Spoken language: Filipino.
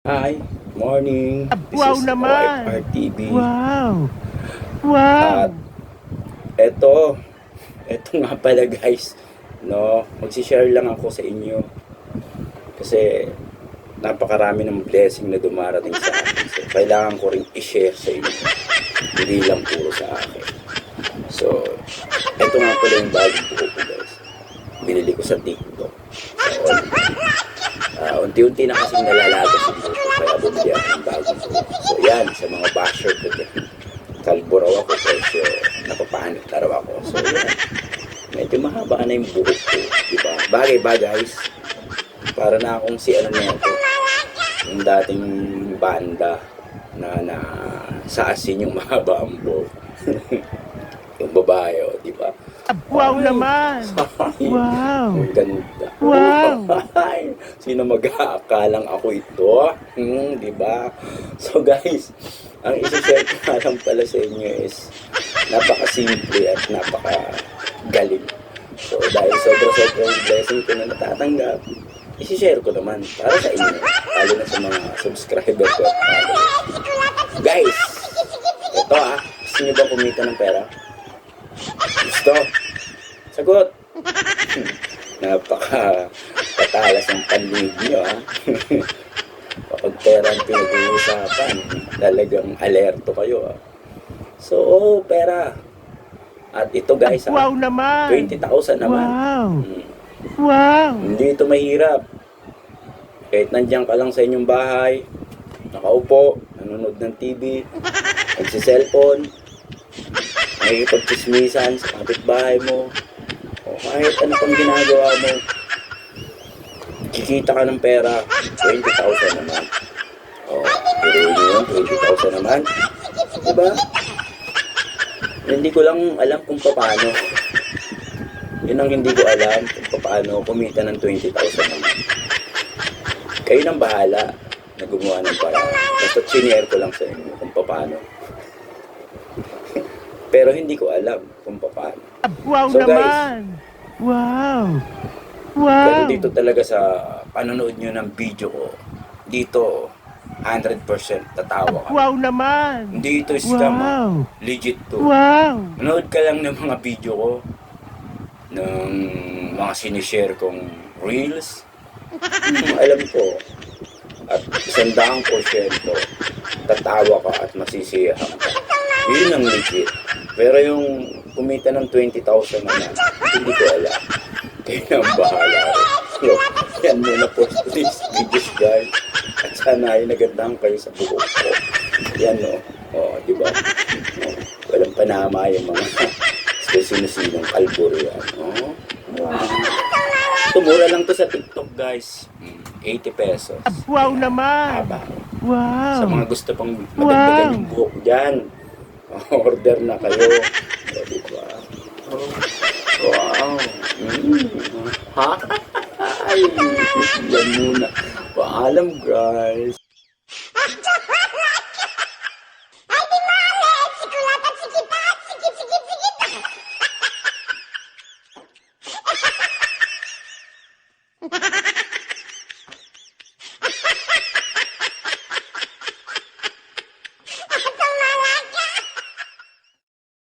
Hi, morning. This Wow is naman! OFR TV. Wow! Wow! At eto nga pala guys, no, magsishare lang ako sa inyo kasi napakarami ng blessing na dumarating sa akin. So, kailangan ko rin i-share sa inyo. Hindi lang puro sa akin. So, eto nga pala yung bagong buko ko guys. Binili ko sa TikTok. So, unti-unti na kasing nalalagas yung buko kaya bumili ako ng bagong buko. So, yan, sa mga basher ko dyan. Kalbo raw ako kasi napapanik na raw ako. So, yan. Medyo mahaba na yung buhok ko. Diba? Bagay ba guys? Para na akong si ano na ito. Yung dating banda na sa asin yung mahaba ang buhok. Yung babae, o, diba? Wow naman! Wow! Ang ganda. Wow! Sino mag-aakalang ako ito? Diba? So guys, ang isi-share ko nga lang pala sa inyo is napaka-simple at napaka-galing. So dahil sobrang blessing ko na natatanggap, isi-share ko naman para sa inyo, lalo na sa mga subscriber ko at followers. Guys, ito gusto nyo ba kumita ng pera? Gusto? Sagot! Napaka-patalas ng panlig nyo Kapag pera ang pinag-uusapan, talagang alerto kayo So, pera. At ito guys Wow naman! 20,000 naman. Wow! Wow! Hindi ito mahirap. Kahit nandiyan ka lang sa inyong bahay, nakaupo, nanonood ng TV, nagsiselfone, nakikipagchismisan sa kapitbahay mo, o kahit ano pang ginagawa mo, kikita ka ng pera, 20,000 naman. O, pero yun, 20,000 naman. Diba? Hindi ko lang alam kung paano. Yun ang hindi ko alam kung paano kumita ng 20,000 naman. Kayo nang bahala na gumawa ng paraan. Basta chinare ko lang sa inyo kung paano. Pero hindi ko alam kung paano. Wow So, guys, naman! Wow! Wow! pero dito talaga sa panonood nyo ng video ko, dito 100% tatawa ka. Wow naman! Hindi ito scam. Wow! Legit to. Wow! Manood ka lang ng mga video ko, ng mga sinishare kong reels. Alam ko. At 100%, tatawa ka at masisiyahan ka. Yun ang legit. Pero yung kumita ng 20,000 naman, hindi ko alam. Kaya nang bahala rin. So, yan muna po sa this videos guys. At sana ay nagandahan kayo sa buhok ko. Yan diba? Walang panama yung mga sino-sinong kalburo yan. Tumura lang to sa TikTok guys. 80 pesos. Wow naman! Haba. Wow! Sa mga gusto pang madagdagan yung buhok dyan, order na kayo. So, diba? Wow! Ha? Ay, yan muna. Paalam guys.